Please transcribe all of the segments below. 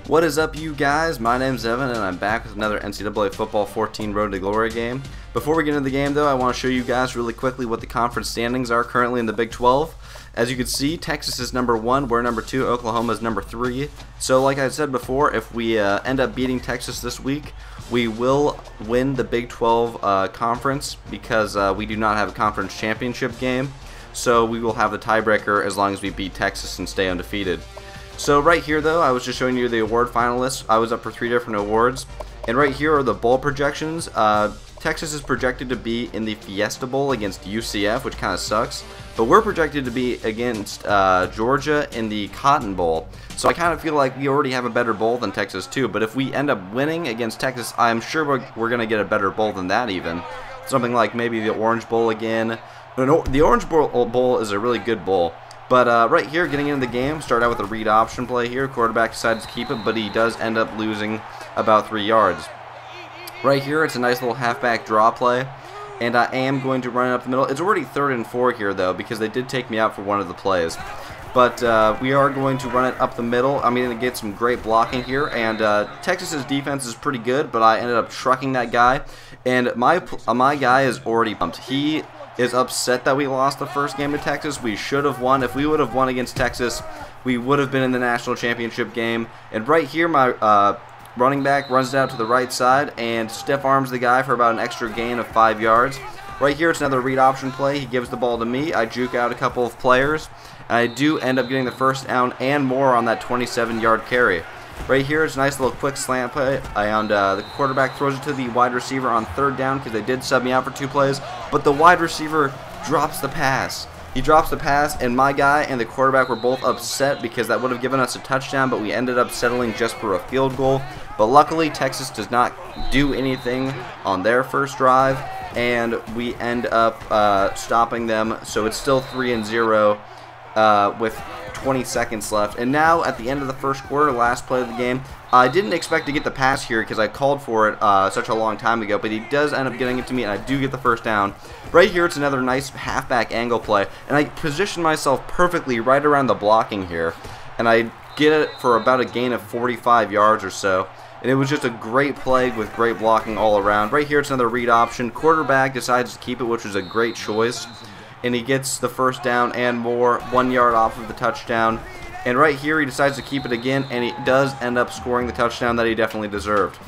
What is up, you guys? My name's Evan and I'm back with another NCAA Football 14 Road to Glory game. Before we get into the game though, I want to show you guys really quickly what the conference standings are currently in the Big 12. As you can see, Texas is number 1, we're number 2, Oklahoma is number 3. So like I said before, if we end up beating Texas this week, we will win the Big 12 conference because we do not have a conference championship game. So we will have the tiebreaker as long as we beat Texas and stay undefeated. So right here though, I was just showing you the award finalists. I was up for 3 different awards. And right here are the bowl projections. Texas is projected to be in the Fiesta Bowl against UCF, which kind of sucks. But we're projected to be against Georgia in the Cotton Bowl. So I kind of feel like we already have a better bowl than Texas too. But if we end up winning against Texas, I'm sure we're going to get a better bowl than that even. Something like maybe the Orange Bowl again. No, the Orange Bowl is a really good bowl. But right here, getting into the game, start out with a read option play here. Quarterback decides to keep it, but he does end up losing about 3 yards. Right here, it's a nice little halfback draw play, and I am going to run it up the middle. It's already 3rd and 4 here, though, because they did take me out for one of the plays. But we are going to run it up the middle. I'm going to get some great blocking here, and Texas's defense is pretty good, but I ended up trucking that guy, and my guy is already bumped. He is upset that we lost the first game to Texas. We should have won. If we would have won against Texas, we would have been in the national championship game. And right here, my running back runs it out to the right side and stiff arms the guy for about an extra gain of 5 yards. Right here, it's another read option play. He gives the ball to me. I juke out a couple of players. And I do end up getting the first down and more on that 27-yard carry. Right here, it's a nice little quick slant play, and the quarterback throws it to the wide receiver on 3rd down because they did sub me out for 2 plays, but the wide receiver drops the pass. He drops the pass, and my guy and the quarterback were both upset because that would have given us a touchdown, but we ended up settling just for a field goal. But luckily, Texas does not do anything on their first drive, and we end up stopping them, so it's still 3-0 with 20 seconds left. And now at the end of the first quarter, last play of the game, I didn't expect to get the pass here because I called for it such a long time ago, but he does end up getting it to me and I do get the first down. Right here, it's another nice halfback angle play, and I position myself perfectly right around the blocking here, and I get it for about a gain of 45 yards or so. And it was just a great play with great blocking all around. Right here, it's another read option. Quarterback decides to keep it, which was a great choice. And he gets the first down and more, 1 yard off of the touchdown. And right here, he decides to keep it again, and he does end up scoring the touchdown that he definitely deserved.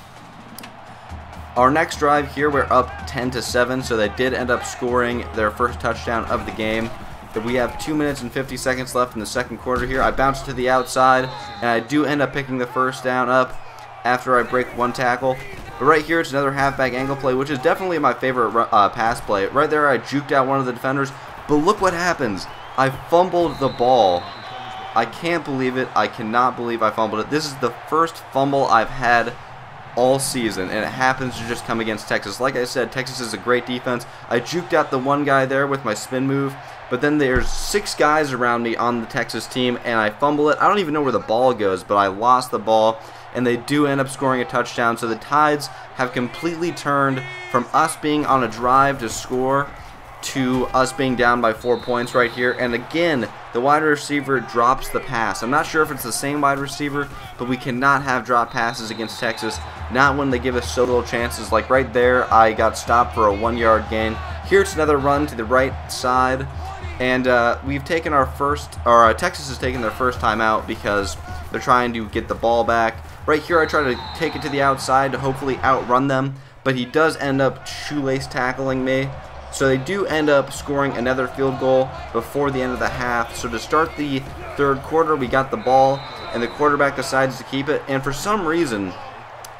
Our next drive here, we're up 10-7, so they did end up scoring their first touchdown of the game. But we have 2 minutes and 50 seconds left in the second quarter here. I bounce to the outside, and I do end up picking the first down up after I break 1 tackle. But right here, it's another halfback angle play, which is definitely my favorite pass play. Right there, I juked out one of the defenders, but look what happens. I fumbled the ball. I can't believe it. I cannot believe I fumbled it. This is the first fumble I've had all season, and it happens to just come against Texas. Like I said, Texas is a great defense. I juked out the one guy there with my spin move, but then there's 6 guys around me on the Texas team, and I fumble it. I don't even know where the ball goes, but I lost the ball, and they do end up scoring a touchdown. So the Tides have completely turned from us being on a drive to score to us being down by 4 points right here. And again, the wide receiver drops the pass. I'm not sure if it's the same wide receiver, but we cannot have drop passes against Texas, not when they give us so little chances. Like right there, I got stopped for a 1 yard gain. Here it's another run to the right side, and we've taken our first, or Texas has taken their first time out because they're trying to get the ball back. Right here, I try to take it to the outside to hopefully outrun them, but he does end up shoelace tackling me. So they do end up scoring another field goal before the end of the half. So to start the third quarter, we got the ball, and the quarterback decides to keep it. And for some reason,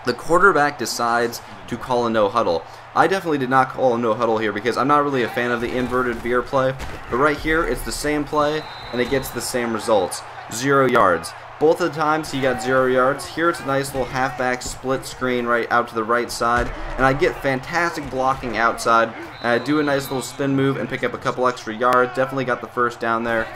the quarterback decides to call a no-huddle. I definitely did not call a no-huddle here because I'm not really a fan of the inverted veer play. But right here, it's the same play, and it gets the same results. 0 yards. Both of the times he got 0 yards. Here it's a nice little halfback split screen right out to the right side, and I get fantastic blocking outside, and I do a nice little spin move and pick up a couple extra yards. Definitely got the first down there.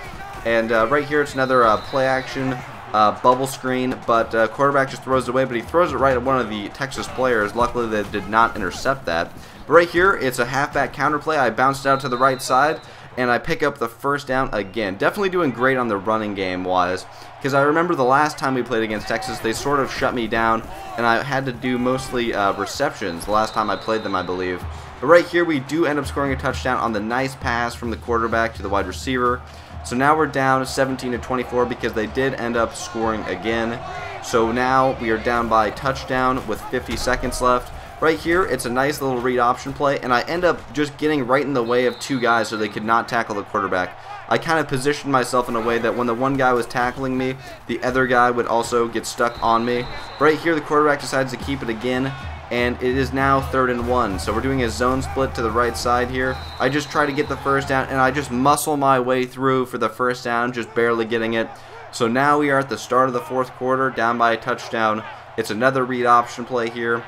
And right here it's another play action bubble screen, but quarterback just throws it away, but he throws it right at one of the Texas players. Luckily they did not intercept that. But right here it's a halfback counter play. I bounced out to the right side, and I pick up the first down again. Definitely doing great on the running game wise, because I remember the last time we played against Texas, they sort of shut me down, and I had to do mostly receptions the last time I played them, I believe. But right here, we do end up scoring a touchdown on the nice pass from the quarterback to the wide receiver. So now we're down 17-24 because they did end up scoring again. So now we are down by a touchdown with 50 seconds left. Right here, it's a nice little read option play, and I end up just getting right in the way of two guys so they could not tackle the quarterback. I kind of positioned myself in a way that when the one guy was tackling me, the other guy would also get stuck on me. Right here, the quarterback decides to keep it again, and it is now 3rd and 1. So we're doing a zone split to the right side here. I just try to get the first down, and I just muscle my way through for the first down, just barely getting it. So now we are at the start of the 4th quarter, down by a touchdown. It's another read option play here.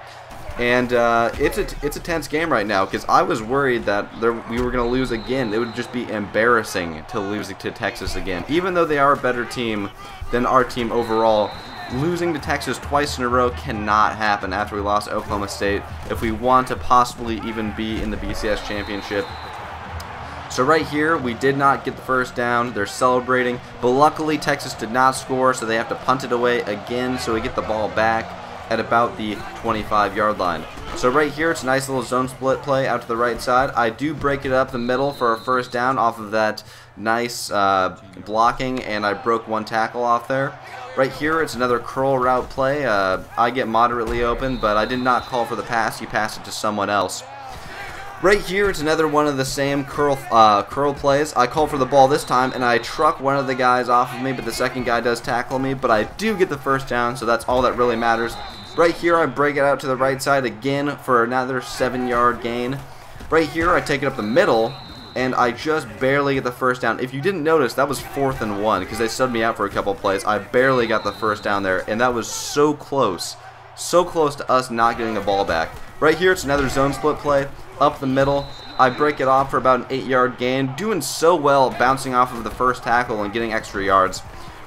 And it's a tense game right now because I was worried that we were going to lose again. It would just be embarrassing to lose to Texas again. Even though they are a better team than our team overall, losing to Texas twice in a row cannot happen after we lost to Oklahoma State if we want to possibly even be in the BCS championship. So right here, we did not get the first down. They're celebrating, but luckily Texas did not score, so they have to punt it away again so we get the ball back at about the 25-yard line. So right here, it's a nice little zone split play out to the right side. I do break it up the middle for a first down off of that nice blocking, and I broke one tackle off there. Right here, it's another curl route play. I get moderately open, but I did not call for the pass. He passed it to someone else. Right here, it's another one of the same curl plays. I call for the ball this time, and I truck one of the guys off of me, but the second guy does tackle me, but I do get the first down, so that's all that really matters. Right here, I break it out to the right side again for another 7-yard gain. Right here, I take it up the middle, and I just barely get the first down. If you didn't notice, that was 4th and 1 because they subbed me out for a couple plays. I barely got the first down there, and that was so close to us not getting the ball back. Right here, it's another zone split play up the middle. I break it off for about an 8-yard gain, doing so well bouncing off of the first tackle and getting extra yards.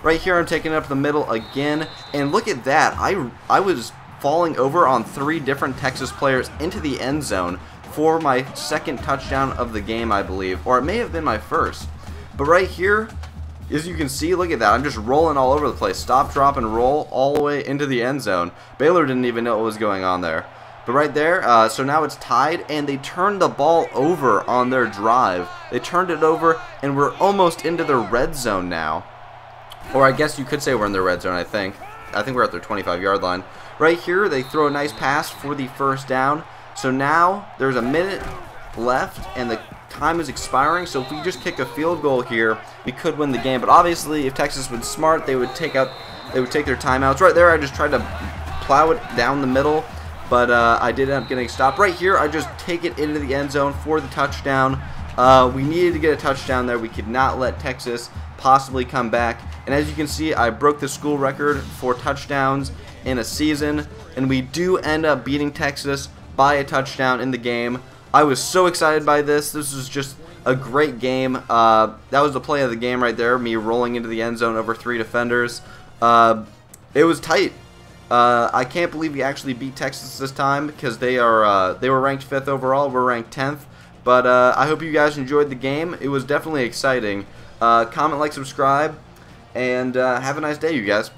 Right here, I'm taking it up the middle again, and look at that. I was falling over on 3 different Texas players into the end zone for my 2nd touchdown of the game, I believe, or it may have been my 1st. But right here, as you can see, look at that. I'm just rolling all over the place. Stop, drop, and roll all the way into the end zone. Baylor didn't even know what was going on there. But right there, so now it's tied, and they turned the ball over on their drive. They turned it over, and we're almost into the red zone now. Or I guess you could say we're in the red zone, I think. I think we're at their 25-yard line. Right here, they throw a nice pass for the first down. So now there's a minute left, and the time is expiring. So if we just kick a field goal here, we could win the game. But obviously, if Texas was smart, they would take their timeouts. Right there, I just tried to plow it down the middle, but I did end up getting stopped. Right here, I just take it into the end zone for the touchdown. We needed to get a touchdown there. We could not let Texas possibly come back. And as you can see, I broke the school record for touchdowns in a season, and we do end up beating Texas by a touchdown in the game. I was so excited by this. This was just a great game. That was the play of the game right there, me rolling into the end zone over 3 defenders. It was tight. I can't believe we actually beat Texas this time because they were ranked 5th overall. We're ranked 10th. But I hope you guys enjoyed the game. It was definitely exciting. Comment, like, subscribe, and have a nice day, you guys.